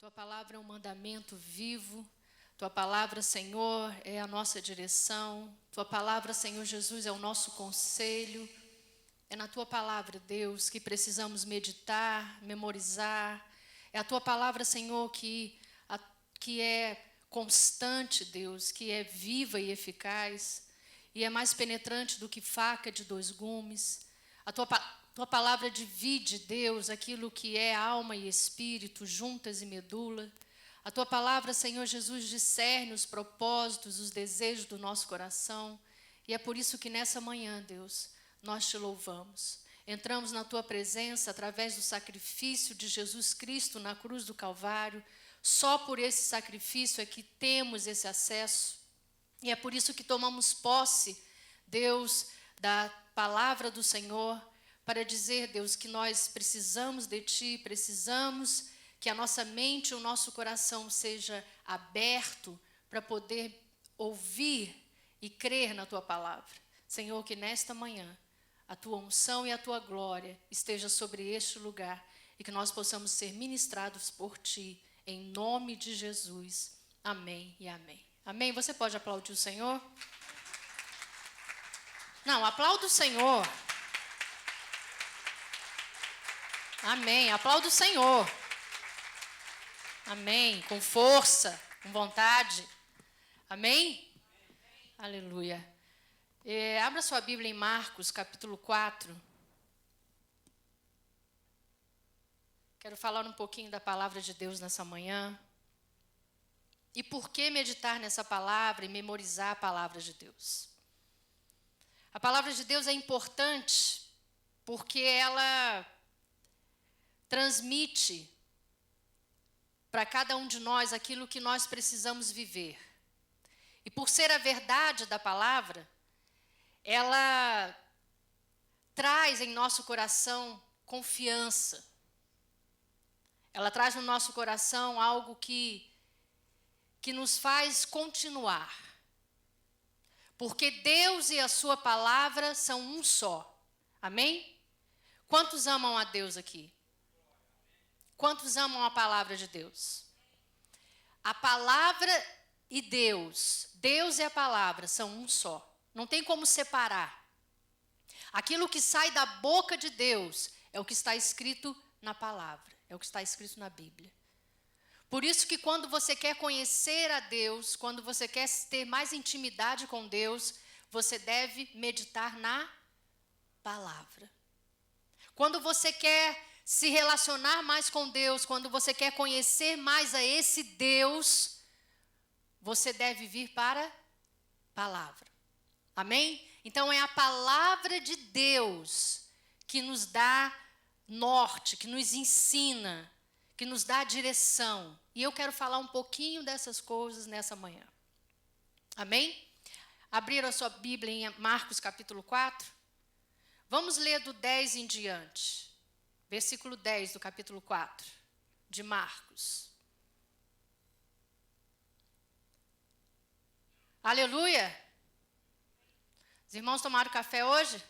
Tua palavra é um mandamento vivo. Tua palavra, Senhor, é a nossa direção. Tua palavra, Senhor Jesus, é o nosso conselho. É na Tua palavra, Deus, que precisamos meditar, memorizar. É a Tua palavra, Senhor, que é constante, Deus, que é viva e eficaz, e é mais penetrante do que faca de dois gumes. A Tua palavra divide, Deus, aquilo que é alma e espírito, juntas e medula. A Tua palavra, Senhor Jesus, discerne os propósitos, os desejos do nosso coração. E é por isso que nessa manhã, Deus, nós Te louvamos. Entramos na Tua presença através do sacrifício de Jesus Cristo na cruz do Calvário. Só por esse sacrifício é que temos esse acesso. E é por isso que tomamos posse, Deus, da palavra do Senhor, para dizer, Deus, que nós precisamos de Ti, precisamos que a nossa mente e o nosso coração seja aberto para poder ouvir e crer na Tua palavra. Senhor, que nesta manhã a Tua unção e a Tua glória esteja sobre este lugar e que nós possamos ser ministrados por Ti, em nome de Jesus. Amém e amém. Amém? Você pode aplaudir o Senhor? Não, aplauda o Senhor. Amém. Aplauda o Senhor. Amém. Com força, com vontade. Amém? Aleluia. Abra sua Bíblia em Marcos, capítulo 4. Quero falar um pouquinho da palavra de Deus nessa manhã. E por que meditar nessa palavra e memorizar a palavra de Deus? A palavra de Deus é importante porque ela transmite para cada um de nós aquilo que nós precisamos viver. E por ser a verdade da palavra, ela traz em nosso coração confiança. Ela traz no nosso coração algo que nos faz continuar. Porque Deus e a sua palavra são um só. Amém? Quantos amam a Deus aqui? Quantos amam a palavra de Deus? A palavra e Deus e a palavra são um só. Não tem como separar. Aquilo que sai da boca de Deus é o que está escrito na palavra, é o que está escrito na Bíblia. Por isso que quando você quer conhecer a Deus, quando você quer ter mais intimidade com Deus, você deve meditar na palavra. Quando você quer se relacionar mais com Deus, quando você quer conhecer mais a esse Deus, você deve vir para a palavra. Amém? Então é a palavra de Deus que nos dá norte, que nos ensina, que nos dá direção. E eu quero falar um pouquinho dessas coisas nessa manhã. Amém? Abriram a sua Bíblia em Marcos capítulo 4? Vamos ler do 10 em diante. Versículo 10 do capítulo 4 de Marcos. Aleluia! Os irmãos tomaram café hoje?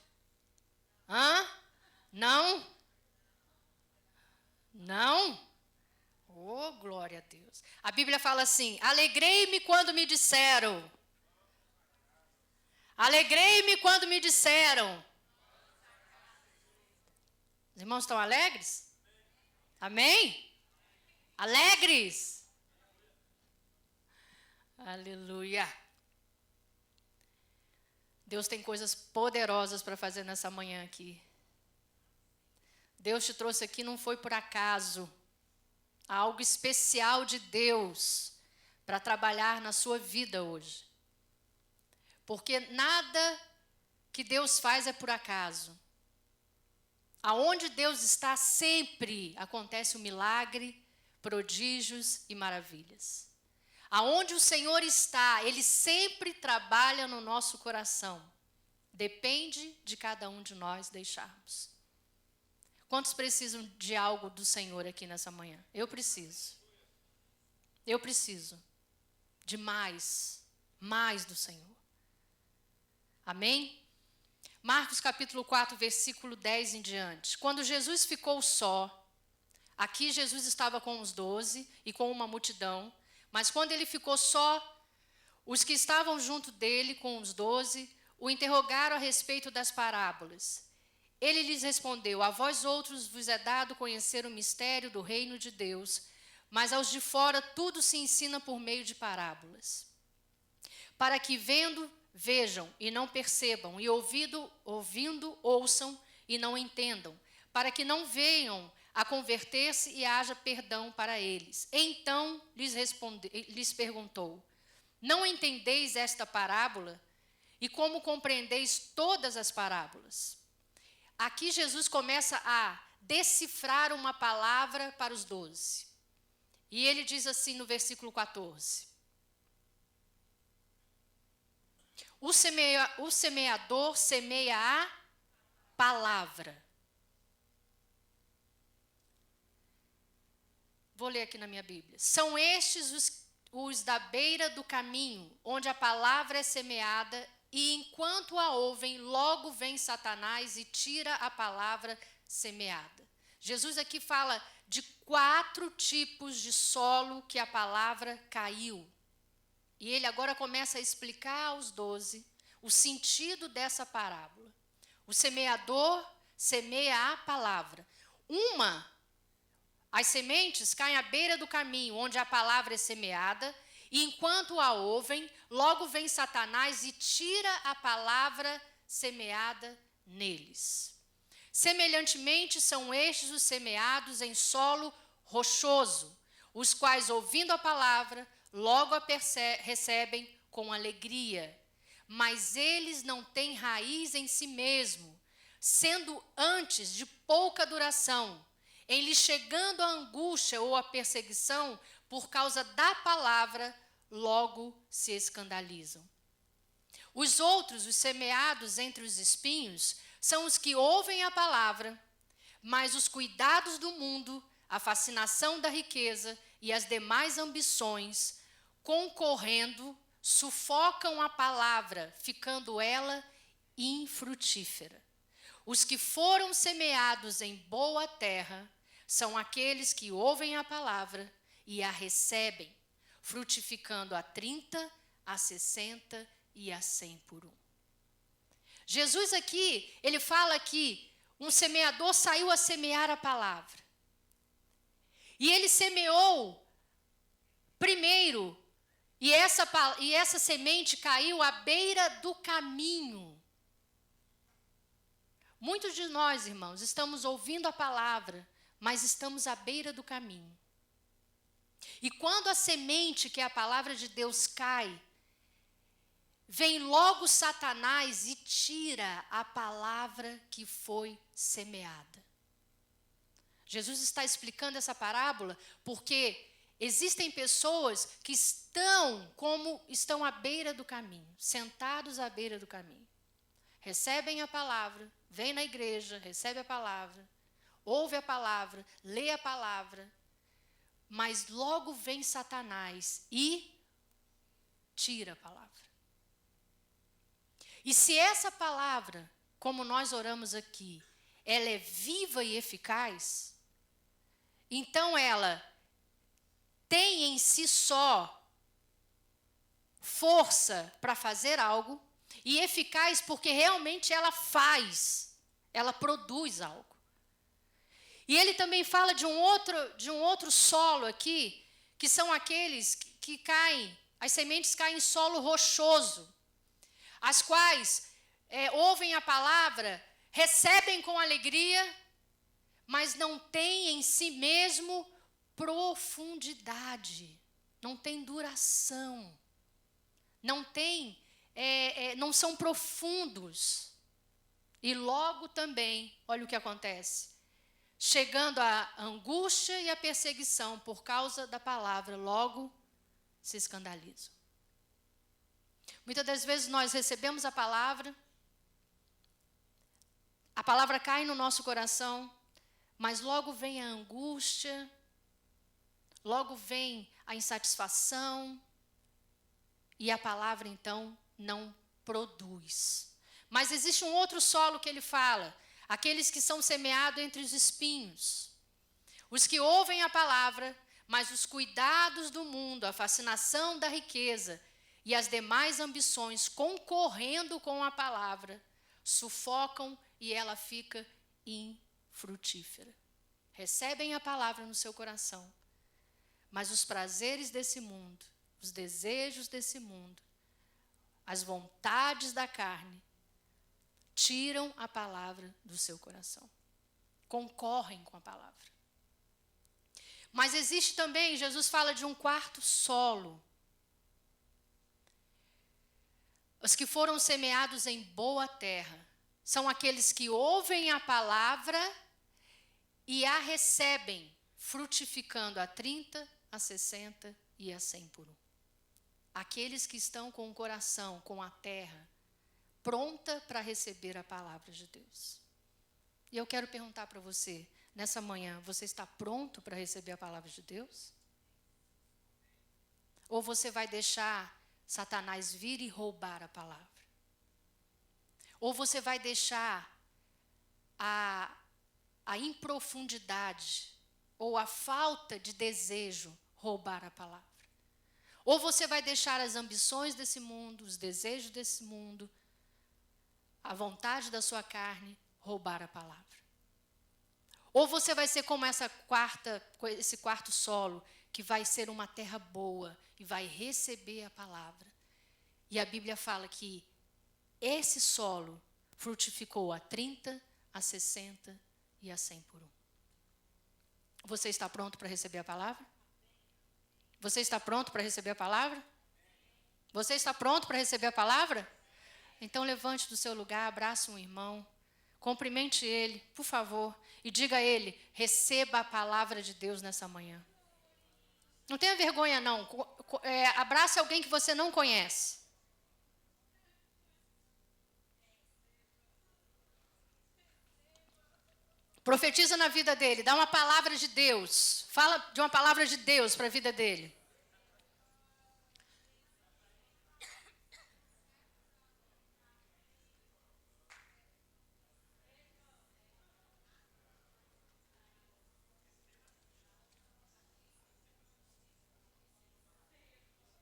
Hã? Não? Não? Oh, glória a Deus. A Bíblia fala assim: alegrei-me quando me disseram. Alegrei-me quando me disseram. Os irmãos estão alegres? Amém? Alegres? Aleluia. Deus tem coisas poderosas para fazer nessa manhã aqui. Deus te trouxe aqui, não foi por acaso. Há algo especial de Deus para trabalhar na sua vida hoje. Porque nada que Deus faz é por acaso. Aonde Deus está, sempre acontece um milagre, prodígios e maravilhas. Aonde o Senhor está, Ele sempre trabalha no nosso coração. Depende de cada um de nós deixarmos. Quantos precisam de algo do Senhor aqui nessa manhã? Eu preciso. Eu preciso de mais do Senhor. Amém? Marcos capítulo 4, versículo 10 em diante. Quando Jesus ficou só, Aqui Jesus estava com os 12 e com uma multidão, mas quando ele ficou só, os que estavam junto dele com os 12 o interrogaram a respeito das parábolas. Ele lhes respondeu: a vós outros vos é dado conhecer o mistério do reino de Deus, mas aos de fora tudo se ensina por meio de parábolas. Para que vendo, vejam e não percebam, e ouvindo, ouçam e não entendam, para que não venham a converter-se e haja perdão para eles. Então lhes perguntou: não entendeis esta parábola? E como compreendeis todas as parábolas? Aqui Jesus começa a decifrar uma palavra para os 12. E ele diz assim no versículo 14: o semeador semeia a palavra. Vou ler aqui na minha Bíblia. São estes os da beira do caminho, onde a palavra é semeada, e enquanto a ouvem, logo vem Satanás e tira a palavra semeada. Jesus aqui fala de 4 tipos de solo que a palavra caiu. E ele agora começa a explicar aos 12 o sentido dessa parábola. O semeador semeia a palavra. As sementes caem à beira do caminho, onde a palavra é semeada, e enquanto a ouvem, logo vem Satanás e tira a palavra semeada neles. Semelhantemente, são estes os semeados em solo rochoso, os quais, ouvindo a palavra, logo a recebem com alegria. Mas eles não têm raiz em si mesmo, sendo antes de pouca duração, em lhes chegando a angústia ou a perseguição por causa da palavra, logo se escandalizam. Os outros, os semeados entre os espinhos, são os que ouvem a palavra, mas os cuidados do mundo, a fascinação da riqueza e as demais ambições, concorrendo, sufocam a palavra, ficando ela infrutífera. Os que foram semeados em boa terra são aqueles que ouvem a palavra e a recebem, frutificando a 30, a 60 e a 100 por 1. Jesus aqui, ele fala que um semeador saiu a semear a palavra. E ele semeou primeiro, e essa semente caiu à beira do caminho. Muitos de nós, irmãos, estamos ouvindo a palavra, mas estamos à beira do caminho. E quando a semente, que é a palavra de Deus, cai, vem logo Satanás e tira a palavra que foi semeada. Jesus está explicando essa parábola porque existem pessoas que estão à beira do caminho, sentados à beira do caminho. Recebem a palavra, vêm na igreja, recebe a palavra, ouve a palavra, lê a palavra, mas logo vem Satanás e tira a palavra. E se essa palavra, como nós oramos aqui, ela é viva e eficaz, então ela tem em si só força para fazer algo, e eficaz porque realmente ela produz algo. E ele também fala de um outro solo aqui, que são aqueles que caem, as sementes caem em solo rochoso, as quais ouvem a palavra, recebem com alegria, mas não têm em si mesmo profundidade, não tem duração, não são profundos. E logo também, olha o que acontece, chegando a angústia e a perseguição por causa da palavra, logo se escandalizam. Muitas das vezes nós recebemos a palavra cai no nosso coração, mas logo vem a angústia, logo vem a insatisfação, e a palavra então não produz. Mas existe um outro solo que ele fala, aqueles que são semeados entre os espinhos. Os que ouvem a palavra, mas os cuidados do mundo, a fascinação da riqueza e as demais ambições concorrendo com a palavra, sufocam e ela fica infrutífera. Recebem a palavra no seu coração, mas os prazeres desse mundo, os desejos desse mundo, as vontades da carne, tiram a palavra do seu coração. Concorrem com a palavra. Mas existe também, Jesus fala de um quarto solo. Os que foram semeados em boa terra são aqueles que ouvem a palavra e a recebem, frutificando a 30, a 60 e a 100 por um. Aqueles que estão com o coração, com a terra, pronta para receber a palavra de Deus. E eu quero perguntar para você, nessa manhã, você está pronto para receber a palavra de Deus? Ou você vai deixar Satanás vir e roubar a palavra? Ou você vai deixar a improfundidade ou a falta de desejo roubar a palavra? Ou você vai deixar as ambições desse mundo, os desejos desse mundo, a vontade da sua carne roubar a palavra? Ou você vai ser como esse quarto solo, que vai ser uma terra boa e vai receber a palavra. E a Bíblia fala que esse solo frutificou a 30, a 60 e a 100 por um. Você está pronto para receber a palavra? Você está pronto para receber a palavra? Você está pronto para receber a palavra? Então levante do seu lugar, abrace um irmão, cumprimente ele, por favor, e diga a ele: receba a palavra de Deus nessa manhã. Não tenha vergonha não, abrace alguém que você não conhece. Profetiza na vida dele, dá uma palavra de Deus, fala de uma palavra de Deus para a vida dele.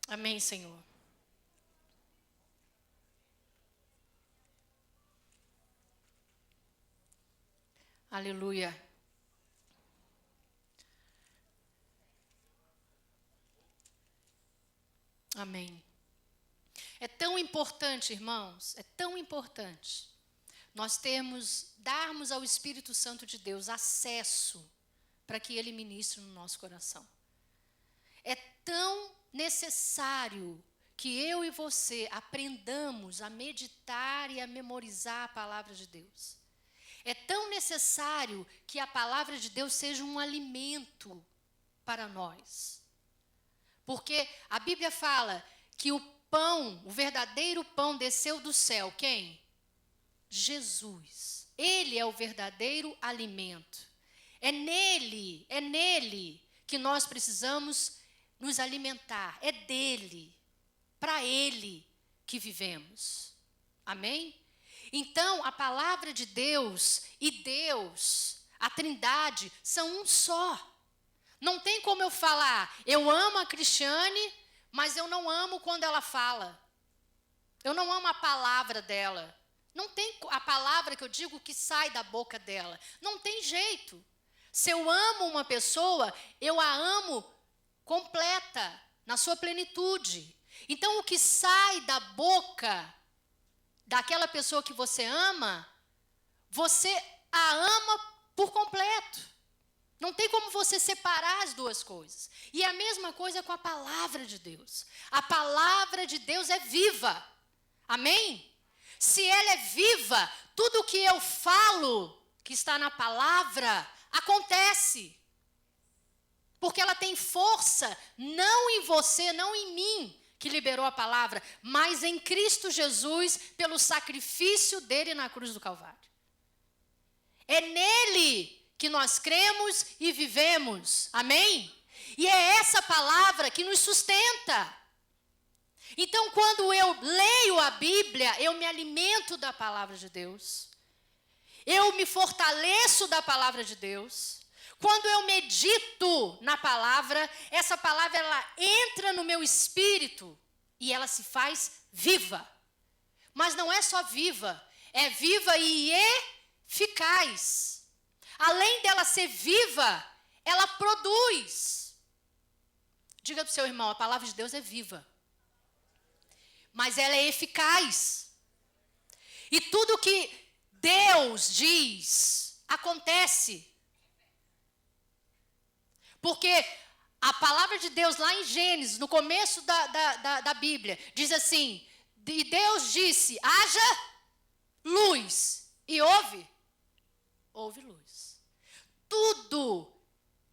Amém, Senhor. Aleluia. Amém. É tão importante, irmãos, é tão importante nós darmos ao Espírito Santo de Deus acesso para que ele ministre no nosso coração. É tão necessário que eu e você aprendamos a meditar e a memorizar a palavra de Deus. É tão necessário que a palavra de Deus seja um alimento para nós. Porque a Bíblia fala que o pão, o verdadeiro pão desceu do céu. Quem? Jesus. Ele é o verdadeiro alimento. É nele que nós precisamos nos alimentar. É dele, para ele que vivemos. Amém? Então, a palavra de Deus e Deus, a Trindade, são um só. Não tem como eu falar, eu amo a Cristiane, mas eu não amo quando ela fala. Eu não amo a palavra dela. Não tem a palavra que eu digo que sai da boca dela. Não tem jeito. Se eu amo uma pessoa, eu a amo completa, na sua plenitude. Então, o que sai da boca daquela pessoa que você ama, você a ama por completo. Não tem como você separar as duas coisas. E a mesma coisa com a palavra de Deus. A palavra de Deus é viva. Amém? Se ela é viva, tudo o que eu falo, que está na palavra, acontece. Porque ela tem força, não em você, não em mim, que liberou a palavra, mas em Cristo Jesus, pelo sacrifício dele na cruz do Calvário. É nele que nós cremos e vivemos. Amém? E é essa palavra que nos sustenta. Então, quando eu leio a Bíblia, eu me alimento da palavra de Deus. Eu me fortaleço da palavra de Deus. Quando eu medito na palavra, essa palavra ela entra no meu espírito e ela se faz viva. Mas não é só viva, é viva e eficaz. Além dela ser viva, ela produz. Diga para o seu irmão, a palavra de Deus é viva. Mas ela é eficaz. E tudo que Deus diz, acontece. Porque a palavra de Deus lá em Gênesis, no começo da Bíblia, diz assim, e Deus disse, haja luz. E houve luz. Tudo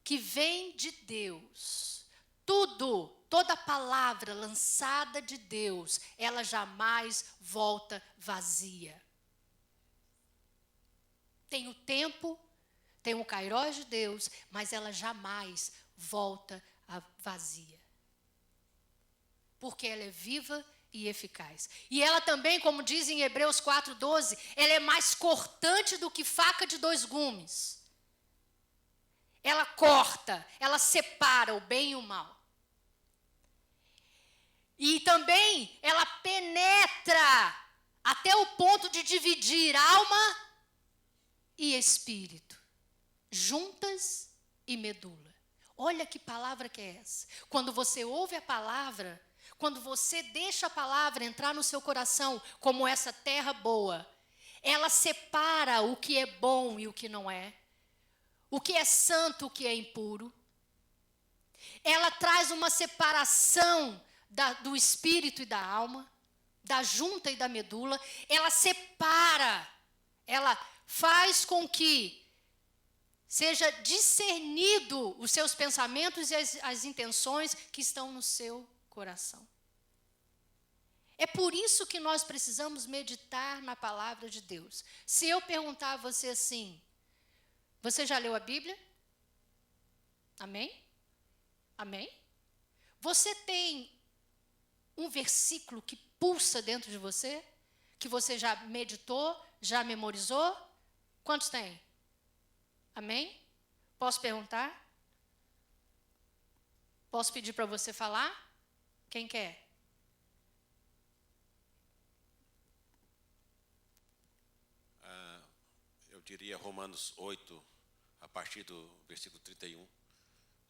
que vem de Deus, toda palavra lançada de Deus, ela jamais volta vazia. Tem o tempo, tem o kairós de Deus, mas ela jamais volta vazia. Porque ela é viva e eficaz. E ela também, como diz em Hebreus 4:12, ela é mais cortante do que faca de 2 gumes. Ela corta, ela separa o bem e o mal. E também ela penetra até o ponto de dividir alma e espírito, juntas e medula. Olha que palavra que é essa. Quando você ouve a palavra, quando você deixa a palavra entrar no seu coração, como essa terra boa, ela separa o que é bom e o que não é, o que é santo, o que é impuro. Ela traz uma separação do espírito e da alma, da junta e da medula. Ela separa, ela faz com que seja discernido os seus pensamentos e as intenções que estão no seu coração. É por isso que nós precisamos meditar na palavra de Deus. Se eu perguntar a você assim, você já leu a Bíblia? Amém? Amém? Você tem um versículo que pulsa dentro de você? Que você já meditou, já memorizou? Quantos tem? Amém? Posso perguntar? Posso pedir para você falar? Quem quer? Eu diria Romanos 8, a partir do versículo 31.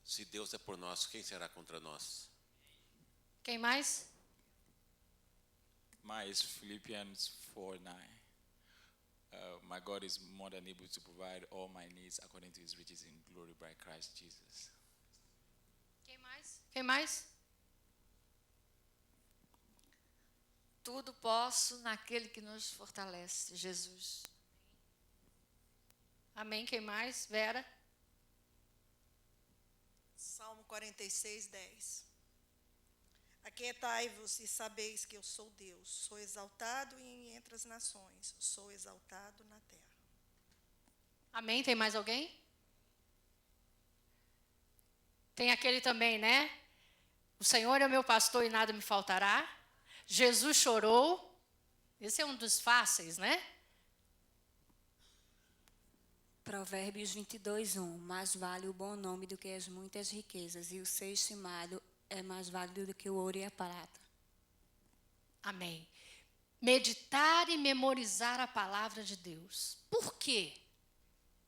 Se Deus é por nós, quem será contra nós? Quem mais? Mais Philippians 4:9. My God is more than able to provide all my needs according to his riches in glory by Christ Jesus. Quem mais? Quem mais? Tudo posso naquele que nos fortalece, Jesus. Amém. Quem mais? Vera? Salmo 46:10. Aquietai-vos e sabeis que eu sou Deus. Sou exaltado entre as nações. Sou exaltado na terra. Amém. Tem mais alguém? Tem aquele também, né? O Senhor é o meu pastor e nada me faltará. Jesus chorou. Esse é um dos fáceis, né? Provérbios 22:1. Mais vale o bom nome do que as muitas riquezas, e o ser estimado é mais válido do que o ouro e a prata. Amém. Meditar e memorizar a palavra de Deus. Por quê?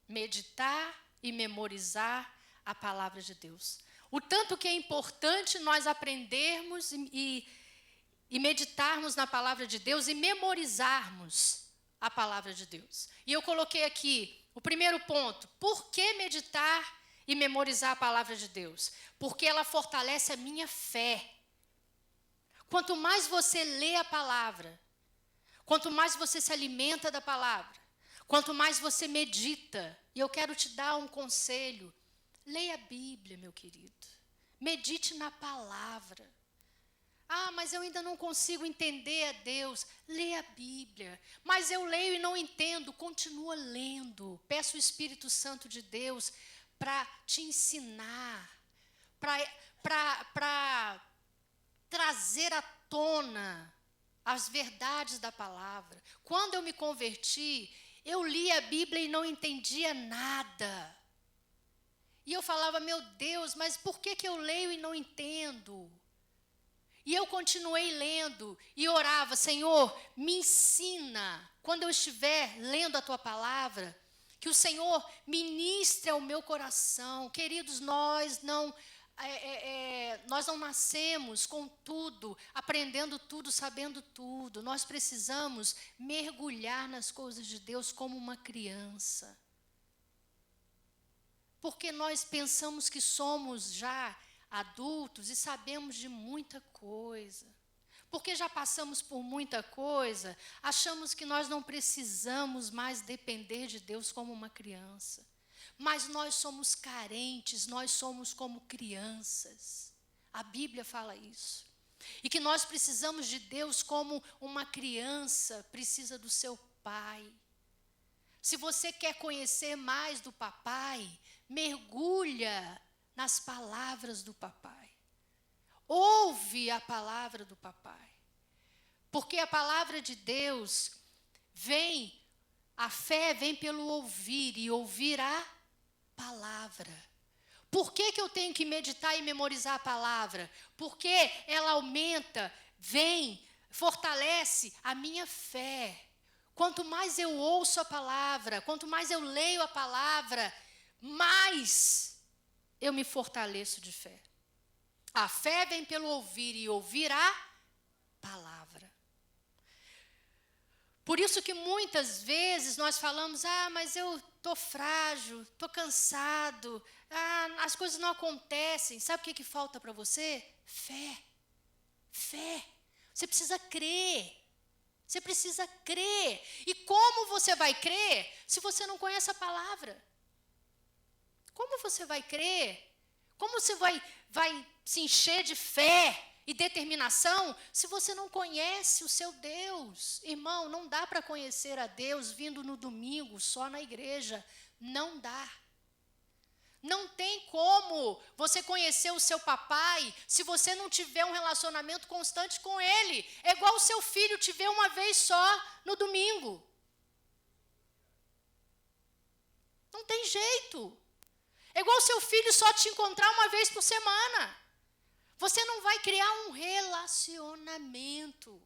Meditar e memorizar a palavra de Deus. O tanto que é importante nós aprendermos e meditarmos na palavra de Deus e memorizarmos a palavra de Deus. E eu coloquei aqui o primeiro ponto. Por que meditar e memorizar a palavra de Deus? Porque ela fortalece a minha fé. Quanto mais você lê a palavra, quanto mais você se alimenta da palavra, quanto mais você medita, e eu quero te dar um conselho, leia a Bíblia, meu querido. Medite na palavra. Ah, mas eu ainda não consigo entender a Deus. Leia a Bíblia. Mas eu leio e não entendo. Continua lendo. Peça o Espírito Santo de Deus para te ensinar, para trazer à tona as verdades da palavra. Quando eu me converti, eu li a Bíblia e não entendia nada. E eu falava, meu Deus, mas por que eu leio e não entendo? E eu continuei lendo e orava, Senhor, me ensina, quando eu estiver lendo a Tua palavra, que o Senhor ministre ao meu coração. Queridos, nós não nascemos com tudo, aprendendo tudo, sabendo tudo. Nós precisamos mergulhar nas coisas de Deus como uma criança. Porque nós pensamos que somos já adultos e sabemos de muita coisa. Porque já passamos por muita coisa, achamos que nós não precisamos mais depender de Deus como uma criança. Mas nós somos carentes, nós somos como crianças. A Bíblia fala isso. E que nós precisamos de Deus como uma criança precisa do seu pai. Se você quer conhecer mais do papai, mergulha nas palavras do papai. Ouve a palavra do papai. Porque a palavra de Deus a fé vem pelo ouvir e ouvir a palavra. Por que eu tenho que meditar e memorizar a palavra? Porque ela aumenta, fortalece a minha fé. Quanto mais eu ouço a palavra, quanto mais eu leio a palavra, mais eu me fortaleço de fé. A fé vem pelo ouvir e ouvir a palavra. Por isso que muitas vezes nós falamos, mas eu estou frágil, estou cansado, as coisas não acontecem. Sabe o que falta para você? Fé. Fé. Você precisa crer. Você precisa crer. E como você vai crer se você não conhece a palavra? Como você vai crer? Como você vai se encher de fé e determinação se você não conhece o seu Deus? Irmão, não dá para conhecer a Deus vindo no domingo só na igreja. Não dá. Não tem como você conhecer o seu papai se você não tiver um relacionamento constante com ele. É igual o seu filho te ver uma vez só no domingo. Não tem jeito. É igual o seu filho só te encontrar uma vez por semana. Você não vai criar um relacionamento.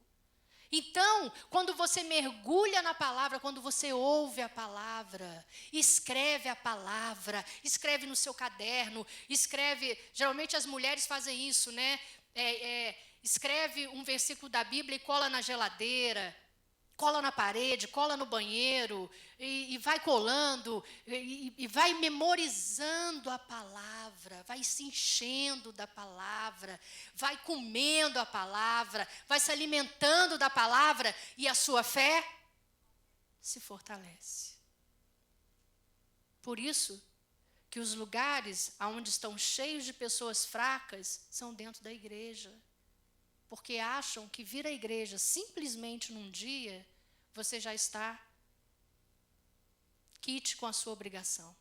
Então, quando você mergulha na palavra, quando você ouve a palavra, escreve a palavra, escreve no seu caderno, geralmente as mulheres fazem isso, né? Escreve um versículo da Bíblia e cola na geladeira, cola na parede, cola no banheiro, e vai colando, e vai memorizando a palavra, vai se enchendo da palavra, vai comendo a palavra, vai se alimentando da palavra, e a sua fé se fortalece. Por isso que os lugares onde estão cheios de pessoas fracas são dentro da igreja. Porque acham que vir à igreja simplesmente num dia, você já está quite com a sua obrigação.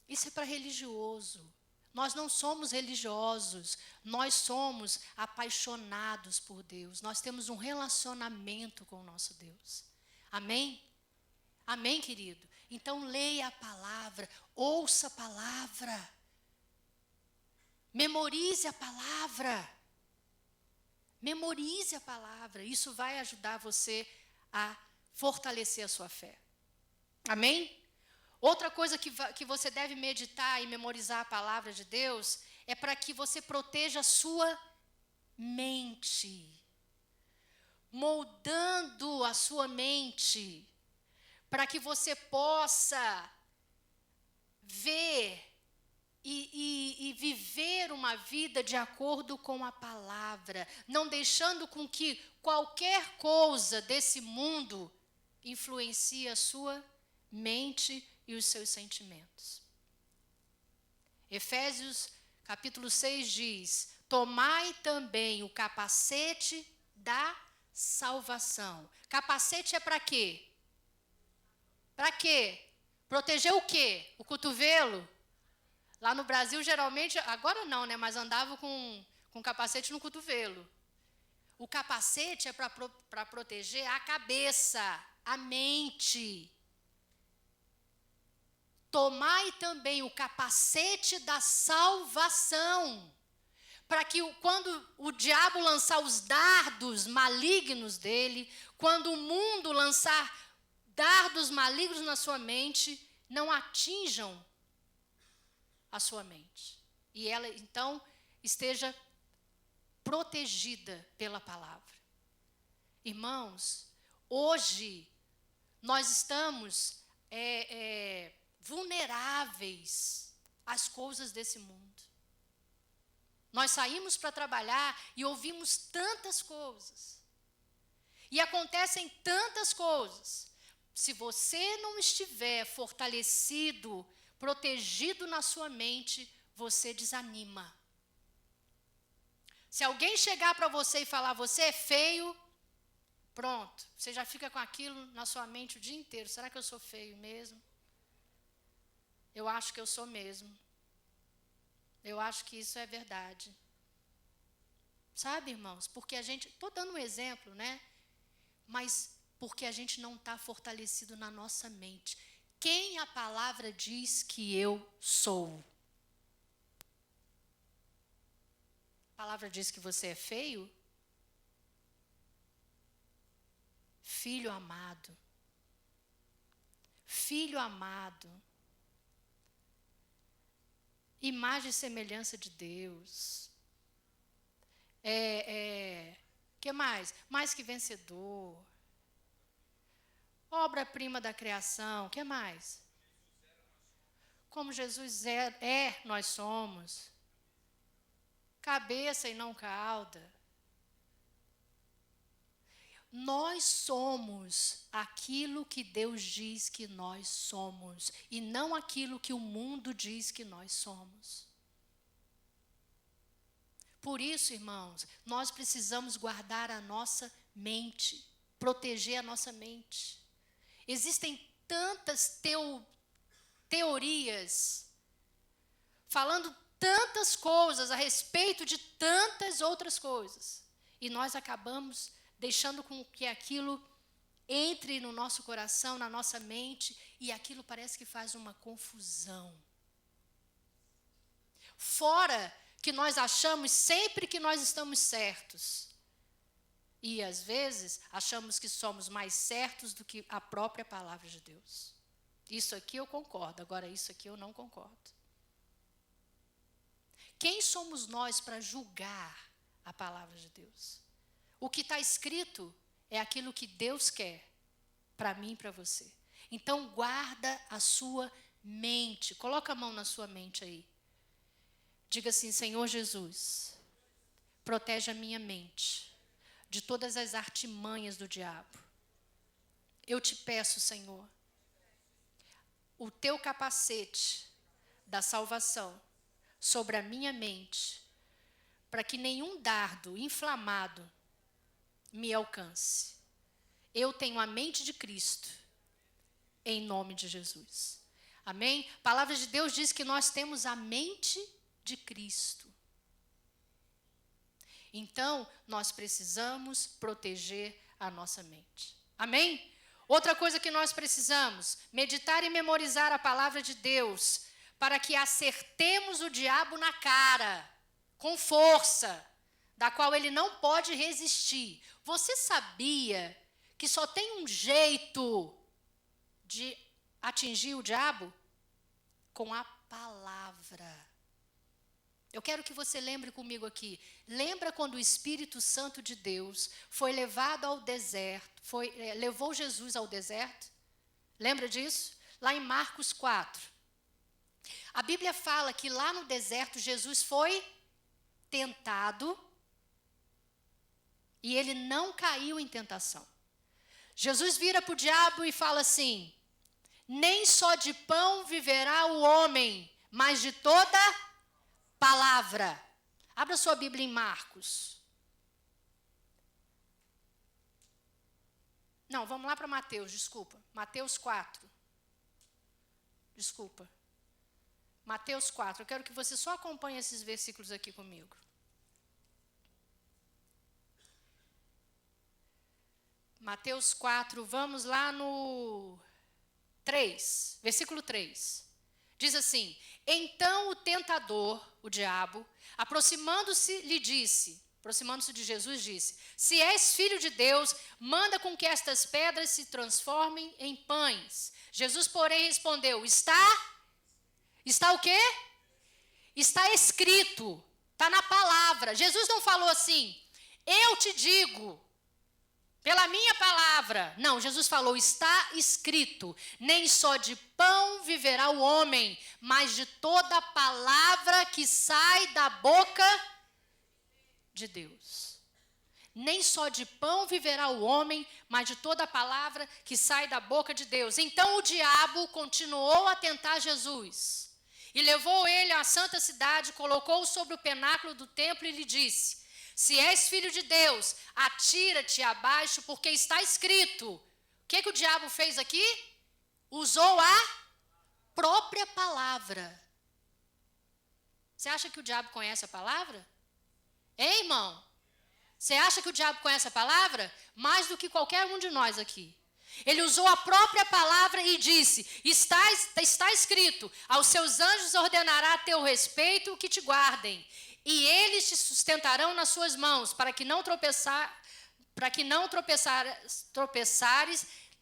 Isso é para religioso. Nós não somos religiosos, nós somos apaixonados por Deus. Nós temos um relacionamento com o nosso Deus. Amém? Amém, querido? Então leia a palavra, ouça a palavra. Memorize a palavra. Memorize a palavra. Isso vai ajudar você a fortalecer a sua fé. Amém? Outra coisa que você deve meditar e memorizar a palavra de Deus é para que você proteja a sua mente. Moldando a sua mente para que você possa ver e viver uma vida de acordo com a palavra, não deixando com que qualquer coisa desse mundo influencie a sua mente e os seus sentimentos. Efésios capítulo 6 diz: tomai também o capacete da salvação. Capacete é para quê? Para quê? Proteger o quê? O cotovelo? Lá no Brasil, geralmente, agora não, né? Mas andava com capacete no cotovelo. O capacete é para proteger a cabeça, a mente. tomai também o capacete da salvação, para que quando o diabo lançar os dardos malignos dele, quando o mundo lançar dardos malignos na sua mente, não atinjam a sua mente. E ela, então, esteja protegida pela palavra. Irmãos, hoje nós estamos vulneráveis às coisas desse mundo. Nós saímos para trabalhar e ouvimos tantas coisas. E acontecem tantas coisas. Se você não estiver fortalecido, protegido na sua mente, você desanima. Se alguém chegar para você e falar, você é feio, pronto, você já fica com aquilo na sua mente o dia inteiro. Será que eu sou feio mesmo? Eu acho que eu sou mesmo. Eu acho que isso é verdade. Sabe, irmãos? Porque a gente, estou dando um exemplo, né? Mas porque a gente não está fortalecido na nossa mente. Quem a palavra diz que eu sou? A palavra diz que você é feio? Filho amado. Filho amado. Imagem e semelhança de Deus. Que mais? Mais que vencedor. Obra-prima da criação. Que mais? Como Jesus nós somos. Cabeça e não cauda. Nós somos aquilo que Deus diz que nós somos, e não aquilo que o mundo diz que nós somos. Por isso, irmãos, nós precisamos guardar a nossa mente, proteger a nossa mente. Existem tantas teorias, falando tantas coisas a respeito de tantas outras coisas, e nós acabamos deixando com que aquilo entre no nosso coração, na nossa mente, e aquilo parece que faz uma confusão. Fora que nós achamos sempre que nós estamos certos. E, às vezes, achamos que somos mais certos do que a própria palavra de Deus. Isso aqui eu concordo, agora isso aqui eu não concordo. Quem somos nós para julgar a palavra de Deus? O que está escrito é aquilo que Deus quer para mim e para você. Então, guarda a sua mente. Coloca a mão na sua mente aí. Diga assim, Senhor Jesus, protege a minha mente de todas as artimanhas do diabo. Eu te peço, Senhor, o teu capacete da salvação sobre a minha mente, para que nenhum dardo inflamado me alcance. Eu tenho a mente de Cristo, em nome de Jesus. Amém? A palavra de Deus diz que nós temos a mente de Cristo. Então, nós precisamos proteger a nossa mente. Amém? Outra coisa que nós precisamos, meditar e memorizar a palavra de Deus, para que acertemos o diabo na cara, com força, da qual ele não pode resistir. Você sabia que só tem um jeito de atingir o diabo? Com a palavra. Eu quero que você lembre comigo aqui. Lembra quando o Espírito Santo de Deus foi levado ao deserto, levou Jesus ao deserto? Lembra disso? Lá em Marcos 4. A Bíblia fala que lá no deserto Jesus foi tentado e ele não caiu em tentação. Jesus vira para o diabo e fala assim: nem só de pão viverá o homem, mas de toda palavra. Abra sua Bíblia em Marcos. Não, vamos lá para Mateus, desculpa. Mateus 4. Desculpa. Mateus 4. Eu quero que você só acompanhe esses versículos aqui comigo. Mateus 4, vamos lá no 3, versículo 3. Diz assim: então o tentador, o diabo, aproximando-se de Jesus, disse: se és filho de Deus, manda com que estas pedras se transformem em pães. Jesus, porém, respondeu: está o quê? Está escrito, está na palavra. Jesus não falou assim: eu te digo, pela minha palavra. Não, Jesus falou: está escrito, nem só de pão viverá o homem, mas de toda a palavra que sai da boca de Deus. Nem só de pão viverá o homem, mas de toda a palavra que sai da boca de Deus. Então o diabo continuou a tentar Jesus. E levou ele à santa cidade, colocou-o sobre o penáculo do templo e lhe disse: se és filho de Deus, atira-te abaixo, porque está escrito. O que o diabo fez aqui? Usou a própria palavra. Você acha que o diabo conhece a palavra? Hein, irmão? Você acha que o diabo conhece a palavra? Mais do que qualquer um de nós aqui. Ele usou a própria palavra e disse: está escrito, aos seus anjos ordenará a teu respeito que te guardem, e eles te sustentarão nas suas mãos, para que não tropeçares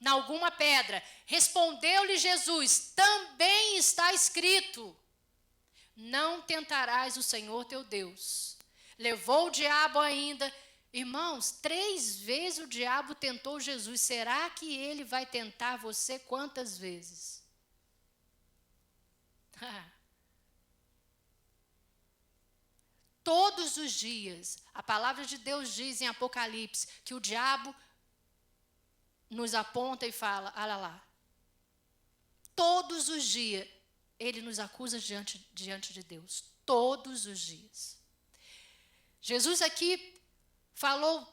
em alguma pedra. Respondeu-lhe Jesus: também está escrito, não tentarás o Senhor teu Deus. Levou o diabo ainda. Irmãos, 3 vezes o diabo tentou Jesus. Será que ele vai tentar você quantas vezes? Todos os dias, a palavra de Deus diz em Apocalipse que o diabo nos aponta e fala: olha lá. Todos os dias, ele nos acusa diante de Deus. Todos os dias. Jesus aqui falou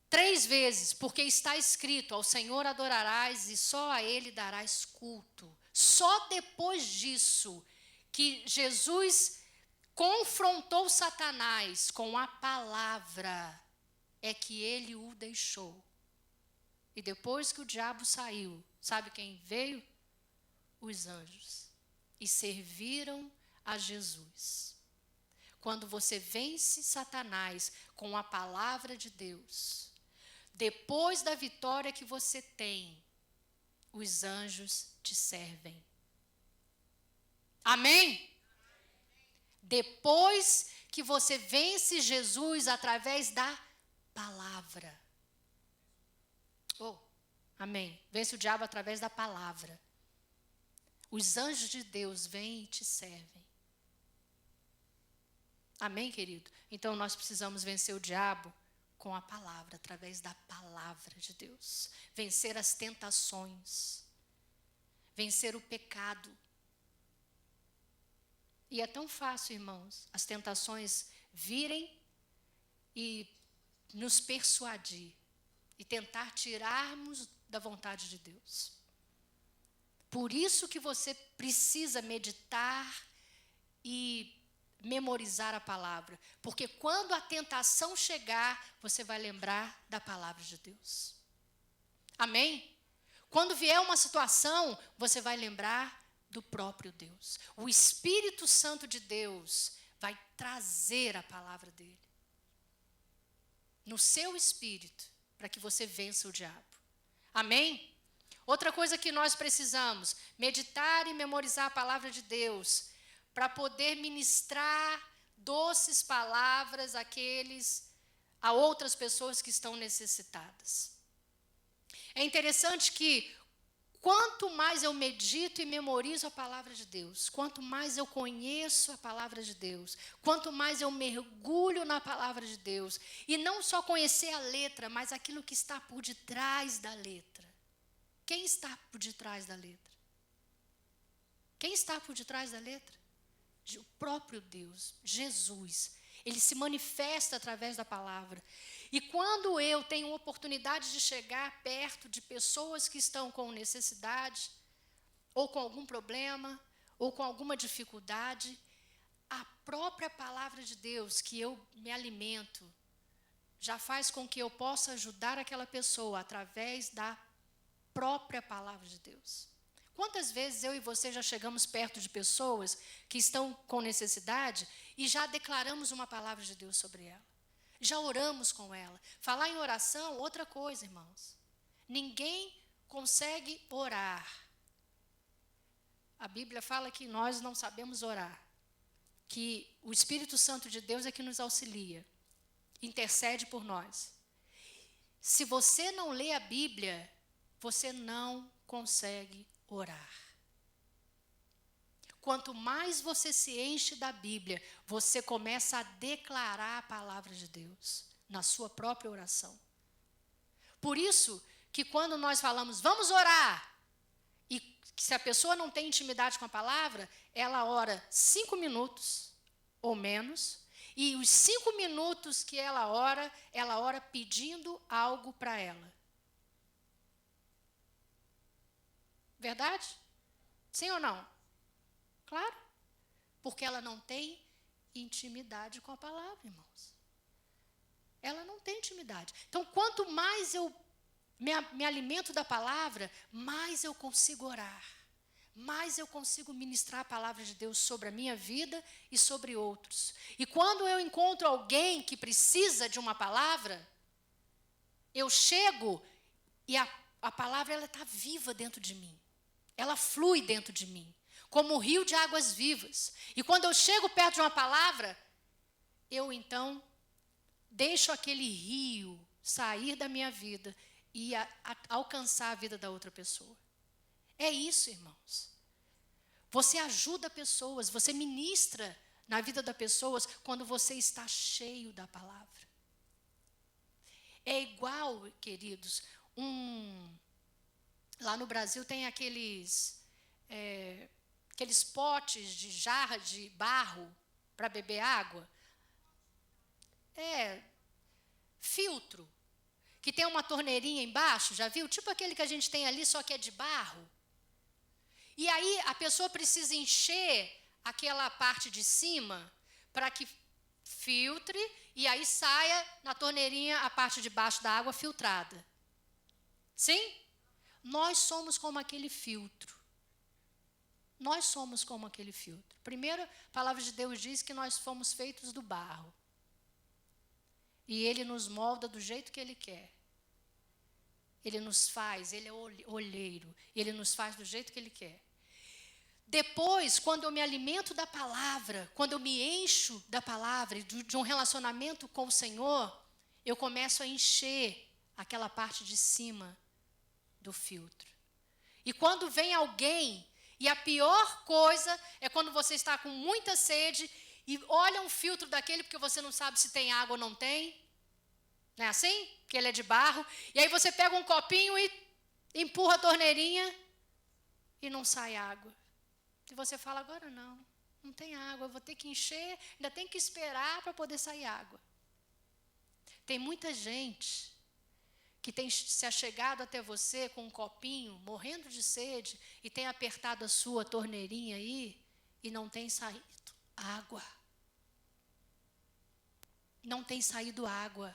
3 vezes, porque está escrito: ao Senhor adorarás e só a Ele darás culto. Só depois disso que Jesus confrontou Satanás com a palavra é que ele o deixou. E depois que o diabo saiu, sabe quem veio? Os anjos. E serviram a Jesus. Quando você vence Satanás com a palavra de Deus, depois da vitória que você tem, os anjos te servem. Amém? Depois que você vence Jesus através da palavra. Oh, amém. Vence o diabo através da palavra. Os anjos de Deus vêm e te servem. Amém, querido? Então nós precisamos vencer o diabo com a palavra, através da palavra de Deus. Vencer as tentações. Vencer o pecado. E é tão fácil, irmãos, as tentações virem e nos persuadir e tentar tirarmos da vontade de Deus. Por isso que você precisa meditar e memorizar a palavra, porque quando a tentação chegar, você vai lembrar da palavra de Deus. Amém? Quando vier uma situação, você vai lembrar do próprio Deus. O Espírito Santo de Deus vai trazer a palavra dele no seu espírito, para que você vença o diabo. Amém? Outra coisa que nós precisamos, meditar e memorizar a palavra de Deus, para poder ministrar doces palavras a outras pessoas que estão necessitadas. É interessante que quanto mais eu medito e memorizo a palavra de Deus, quanto mais eu conheço a palavra de Deus, quanto mais eu mergulho na palavra de Deus, e não só conhecer a letra, mas aquilo que está por detrás da letra. Quem está por detrás da letra? Quem está por detrás da letra? O próprio Deus, Jesus. Ele se manifesta através da palavra. E quando eu tenho oportunidade de chegar perto de pessoas que estão com necessidade, ou com algum problema, ou com alguma dificuldade, a própria palavra de Deus que eu me alimento, já faz com que eu possa ajudar aquela pessoa através da própria palavra de Deus. Quantas vezes eu e você já chegamos perto de pessoas que estão com necessidade e já declaramos uma palavra de Deus sobre ela? Já oramos com ela. Falar em oração, outra coisa, irmãos. Ninguém consegue orar. A Bíblia fala que nós não sabemos orar. Que o Espírito Santo de Deus é que nos auxilia. Intercede por nós. Se você não lê a Bíblia, você não consegue orar. Quanto mais você se enche da Bíblia, você começa a declarar a palavra de Deus na sua própria oração. Por isso que quando nós falamos, vamos orar, e se a pessoa não tem intimidade com a palavra, ela ora 5 minutos ou menos, e os 5 minutos que ela ora pedindo algo para ela. Verdade? Sim ou não? Claro. Porque ela não tem intimidade com a palavra, irmãos. Ela não tem intimidade. Então, quanto mais eu me alimento da palavra, mais eu consigo orar. Mais eu consigo ministrar a palavra de Deus sobre a minha vida e sobre outros. E quando eu encontro alguém que precisa de uma palavra, eu chego e a palavra ela está viva dentro de mim. Ela flui dentro de mim, como um rio de águas vivas. E quando eu chego perto de uma palavra, eu então deixo aquele rio sair da minha vida e alcançar a vida da outra pessoa. É isso, irmãos. Você ajuda pessoas, você ministra na vida das pessoas quando você está cheio da palavra. É igual, queridos, lá no Brasil tem aqueles potes de jarra de barro para beber água. Filtro, que tem uma torneirinha embaixo, já viu? Tipo aquele que a gente tem ali, só que é de barro. E aí a pessoa precisa encher aquela parte de cima para que filtre e aí saia na torneirinha a parte de baixo da água filtrada. Sim? Nós somos como aquele filtro. Nós somos como aquele filtro. Primeiro, a palavra de Deus diz que nós fomos feitos do barro. E Ele nos molda do jeito que Ele quer. Ele nos faz, Ele é olheiro. Ele nos faz do jeito que Ele quer. Depois, quando eu me alimento da palavra, quando eu me encho da palavra e de um relacionamento com o Senhor, eu começo a encher aquela parte de cima do filtro. E quando vem alguém, e a pior coisa é quando você está com muita sede e olha um filtro daquele porque você não sabe se tem água ou não tem. Não é assim? Porque ele é de barro. E aí você pega um copinho e empurra a torneirinha e não sai água. E você fala, agora não tem água, eu vou ter que encher, ainda tem que esperar para poder sair água. Tem muita gente que tem se achegado até você com um copinho, morrendo de sede, e tem apertado a sua torneirinha aí, e não tem saído água. Não tem saído água,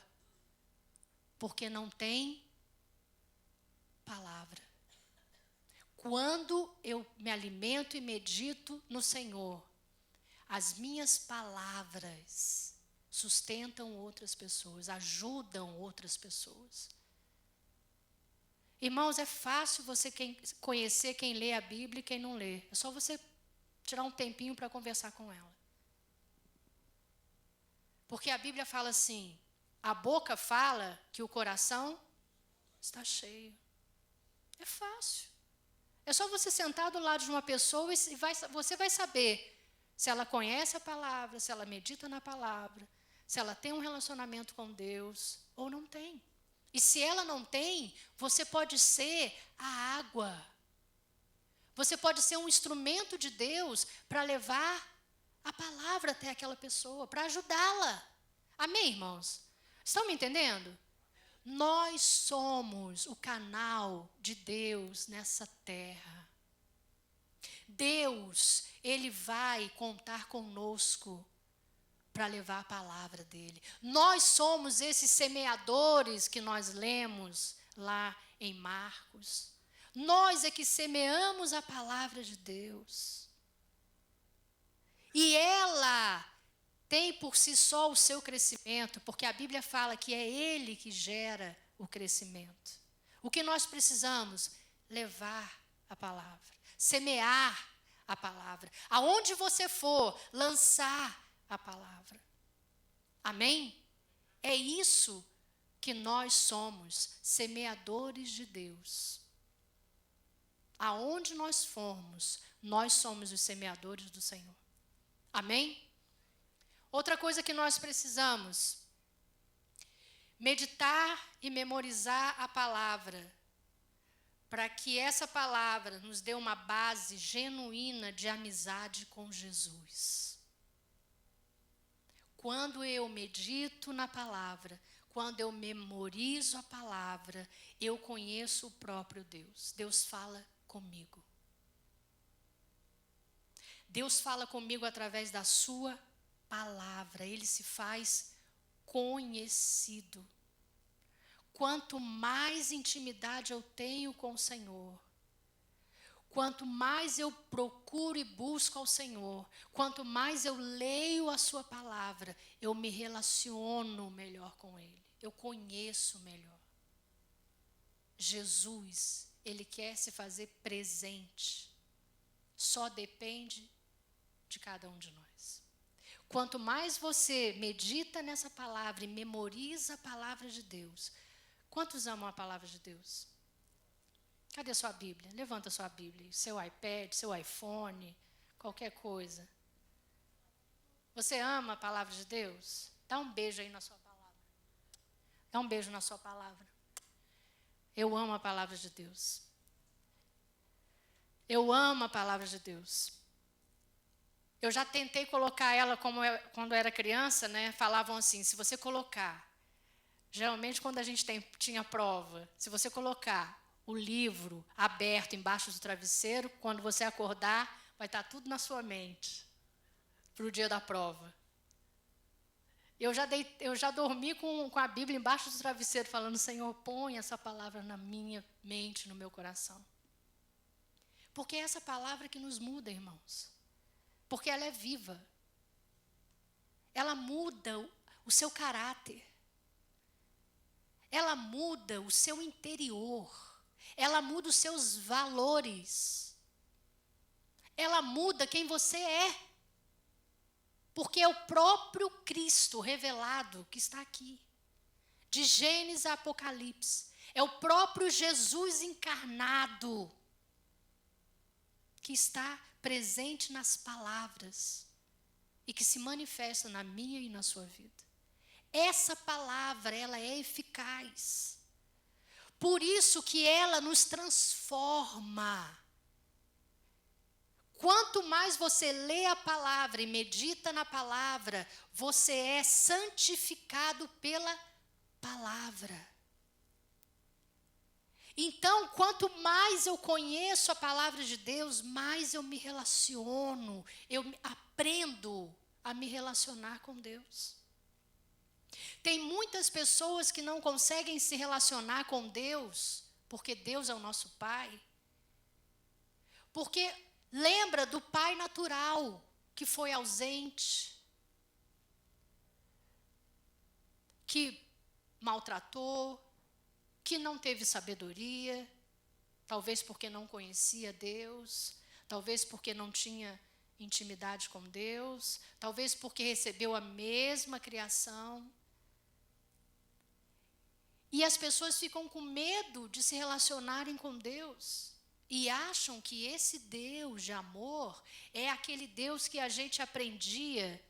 porque não tem palavra. Quando eu me alimento e medito no Senhor, as minhas palavras sustentam outras pessoas, ajudam outras pessoas. Irmãos, é fácil você conhecer quem lê a Bíblia e quem não lê. É só você tirar um tempinho para conversar com ela. Porque a Bíblia fala assim, a boca fala que o coração está cheio. É fácil. É só você sentar do lado de uma pessoa e você vai saber se ela conhece a palavra, se ela medita na palavra, se ela tem um relacionamento com Deus ou não tem. E se ela não tem, você pode ser a água. Você pode ser um instrumento de Deus para levar a palavra até aquela pessoa, para ajudá-la. Amém, irmãos? Estão me entendendo? Nós somos o canal de Deus nessa terra. Deus, Ele vai contar conosco para levar a palavra dEle. Nós somos esses semeadores que nós lemos lá em Marcos. Nós é que semeamos a palavra de Deus. E ela tem por si só o seu crescimento, porque a Bíblia fala que é Ele que gera o crescimento. O que nós precisamos? Levar a palavra, semear a palavra. Aonde você for, lançar a palavra. Amém? É isso que nós somos, semeadores de Deus. Aonde nós formos, nós somos os semeadores do Senhor. Amém? Outra coisa que nós precisamos, meditar e memorizar a palavra, para que essa palavra nos dê uma base genuína de amizade com Jesus. Quando eu medito na palavra, quando eu memorizo a palavra, eu conheço o próprio Deus. Deus fala comigo. Deus fala comigo através da sua palavra. Ele se faz conhecido. Quanto mais intimidade eu tenho com o Senhor, quanto mais eu procuro e busco ao Senhor, quanto mais eu leio a sua palavra, eu me relaciono melhor com Ele. Eu conheço melhor. Jesus, Ele quer se fazer presente. Só depende de cada um de nós. Quanto mais você medita nessa palavra e memoriza a palavra de Deus. Quantos amam a palavra de Deus? Cadê a sua Bíblia? Levanta a sua Bíblia, seu iPad, seu iPhone, qualquer coisa. Você ama a palavra de Deus? Dá um beijo aí na sua palavra. Dá um beijo na sua palavra. Eu amo a palavra de Deus. Eu amo a palavra de Deus. Eu já tentei colocar ela quando eu era criança, né? Falavam assim, se você colocar, geralmente quando a gente tinha prova, se você colocar o livro aberto embaixo do travesseiro, quando você acordar, vai estar tudo na sua mente para o dia da prova. Eu já dormi com a Bíblia embaixo do travesseiro, falando, Senhor, põe essa palavra na minha mente, no meu coração. Porque é essa palavra que nos muda, irmãos. Porque ela é viva. Ela muda o seu caráter. Ela muda o seu interior. Ela muda os seus valores. Ela muda quem você é. Porque é o próprio Cristo revelado que está aqui. De Gênesis a Apocalipse. É o próprio Jesus encarnado que está presente nas palavras e que se manifesta na minha e na sua vida. Essa palavra, ela é eficaz. Por isso que ela nos transforma. Quanto mais você lê a palavra e medita na palavra, você é santificado pela palavra. Então, quanto mais eu conheço a palavra de Deus, mais eu me relaciono, eu aprendo a me relacionar com Deus. Tem muitas pessoas que não conseguem se relacionar com Deus, porque Deus é o nosso Pai. Porque lembra do pai natural, que foi ausente, que maltratou, que não teve sabedoria, talvez porque não conhecia Deus, talvez porque não tinha intimidade com Deus, talvez porque recebeu a mesma criação. E as pessoas ficam com medo de se relacionarem com Deus e acham que esse Deus de amor é aquele Deus que a gente aprendia,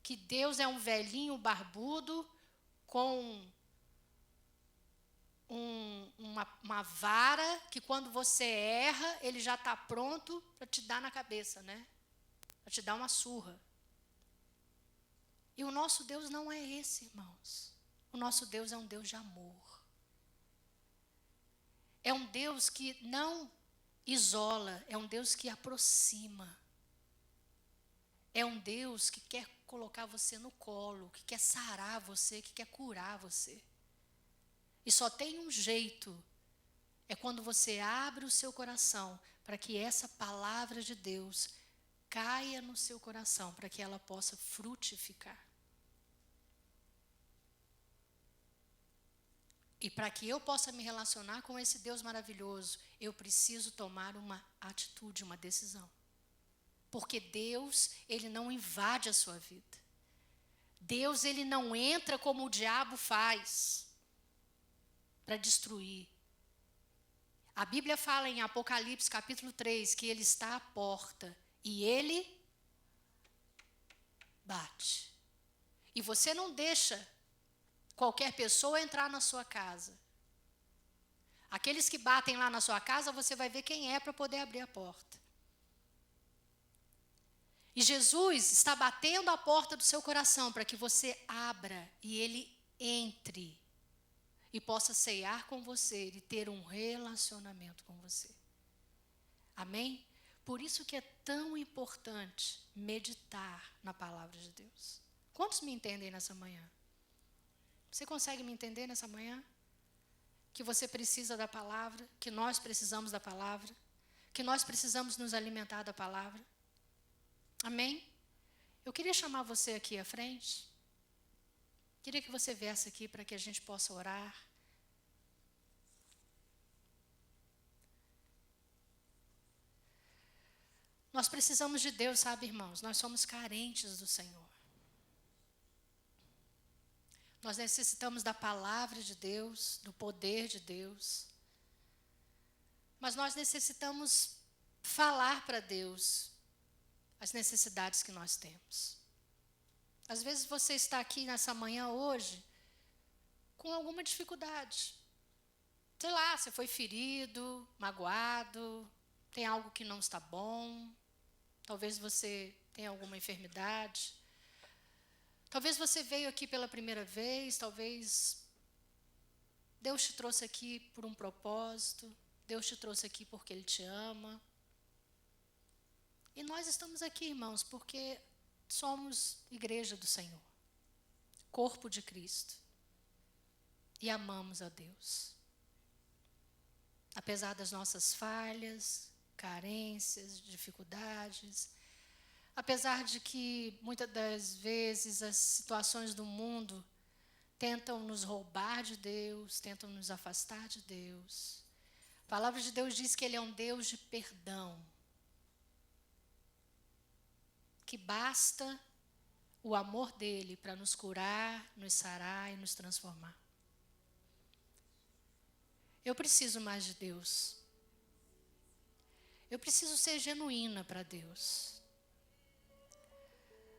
que Deus é um velhinho barbudo com uma vara que quando você erra, ele já está pronto para te dar na cabeça, né? Para te dar uma surra. E o nosso Deus não é esse, irmãos. O nosso Deus é um Deus de amor. É um Deus que não isola, é um Deus que aproxima. É um Deus que quer colocar você no colo, que quer sarar você, que quer curar você. E só tem um jeito, é quando você abre o seu coração para que essa palavra de Deus caia no seu coração, para que ela possa frutificar. E para que eu possa me relacionar com esse Deus maravilhoso, eu preciso tomar uma atitude, uma decisão. Porque Deus, Ele não invade a sua vida. Deus, Ele não entra como o diabo faz, para destruir. A Bíblia fala em Apocalipse capítulo 3, que Ele está à porta e Ele bate. E você não deixa qualquer pessoa entrar na sua casa. Aqueles que batem lá na sua casa, você vai ver quem é para poder abrir a porta. E Jesus está batendo a porta do seu coração para que você abra e Ele entre e possa ceiar com você e ter um relacionamento com você. Amém? Por isso que é tão importante meditar na palavra de Deus. Quantos me entendem nessa manhã? Você consegue me entender nessa manhã? Que você precisa da palavra, que nós precisamos da palavra, que nós precisamos nos alimentar da palavra. Amém? Eu queria chamar você aqui à frente. Queria que você viesse aqui para que a gente possa orar. Nós precisamos de Deus, sabe, irmãos? Nós somos carentes do Senhor. Nós necessitamos da palavra de Deus, do poder de Deus. Mas nós necessitamos falar para Deus as necessidades que nós temos. Às vezes você está aqui nessa manhã hoje com alguma dificuldade. Sei lá, você foi ferido, magoado, tem algo que não está bom. Talvez você tenha alguma enfermidade. Talvez você veio aqui pela primeira vez, talvez Deus te trouxe aqui por um propósito, Deus te trouxe aqui porque Ele te ama. E nós estamos aqui, irmãos, porque somos igreja do Senhor, corpo de Cristo, e amamos a Deus. Apesar das nossas falhas, carências, dificuldades, apesar de que muitas das vezes as situações do mundo tentam nos roubar de Deus, tentam nos afastar de Deus. A palavra de Deus diz que Ele é um Deus de perdão, que basta o amor dEle para nos curar, nos sarar e nos transformar. Eu preciso mais de Deus. Eu preciso ser genuína para Deus.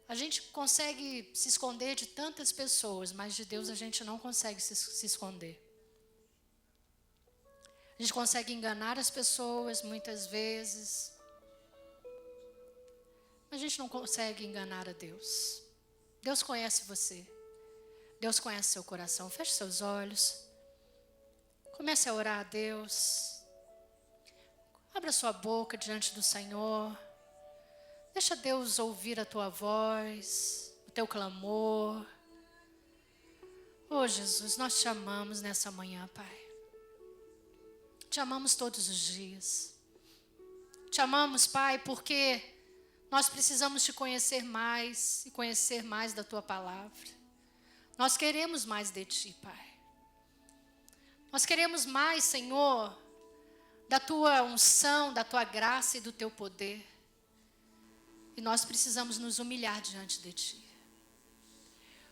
A gente consegue se esconder de tantas pessoas, mas de Deus a gente não consegue se esconder. A gente consegue enganar as pessoas muitas vezes, mas a gente não consegue enganar a Deus. Deus conhece você. Deus conhece seu coração. Feche seus olhos. Comece a orar a Deus. Abra sua boca diante do Senhor. Deixa Deus ouvir a tua voz, o teu clamor. Oh, Jesus, nós te amamos nessa manhã, Pai. Te amamos todos os dias. Te amamos, Pai, porque nós precisamos te conhecer mais e conhecer mais da tua palavra. Nós queremos mais de ti, Pai. Nós queremos mais, Senhor, da tua unção, da tua graça e do teu poder. E nós precisamos nos humilhar diante de ti.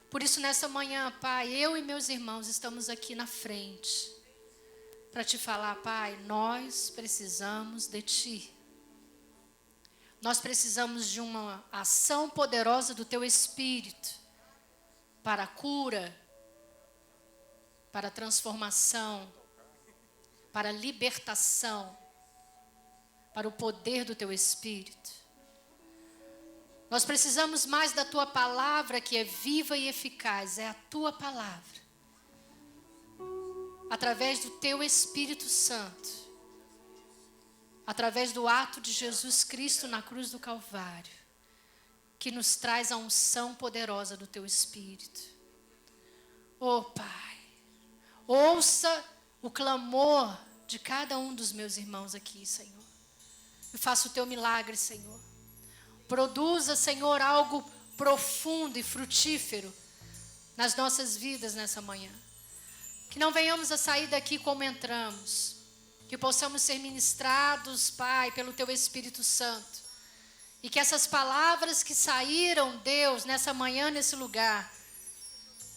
Por isso, nessa manhã, Pai, eu e meus irmãos estamos aqui na frente para te falar, Pai, nós precisamos de ti. Nós precisamos de uma ação poderosa do teu Espírito para a cura, para a transformação, para a libertação, para o poder do teu Espírito. Nós precisamos mais da tua palavra, que é viva e eficaz, é a tua palavra. Através do teu Espírito Santo, através do ato de Jesus Cristo na cruz do Calvário, que nos traz a unção poderosa do teu Espírito. Oh, Pai, ouça o clamor de cada um dos meus irmãos aqui, Senhor. E faça o teu milagre, Senhor. Produza, Senhor, algo profundo e frutífero nas nossas vidas nessa manhã. Que não venhamos a sair daqui como entramos. Que possamos ser ministrados, Pai, pelo teu Espírito Santo. E que essas palavras que saíram, Deus, nessa manhã, nesse lugar,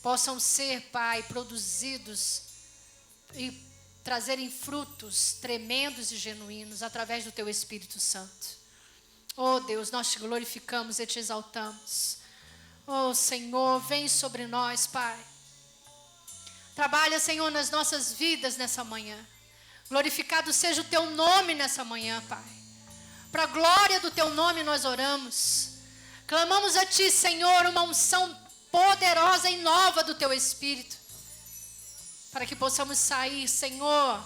possam ser, Pai, produzidos e trazerem frutos tremendos e genuínos através do teu Espírito Santo. Oh Deus, nós te glorificamos e te exaltamos. Oh Senhor, vem sobre nós, Pai. Trabalha, Senhor, nas nossas vidas nessa manhã. Glorificado seja o teu nome nessa manhã, Pai. Para a glória do teu nome nós oramos. Clamamos a ti, Senhor, uma unção poderosa e nova do teu Espírito. Para que possamos sair, Senhor,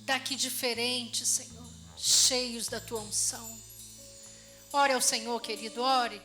daqui diferente, Senhor, cheios da tua unção. Ore ao Senhor, querido, ore.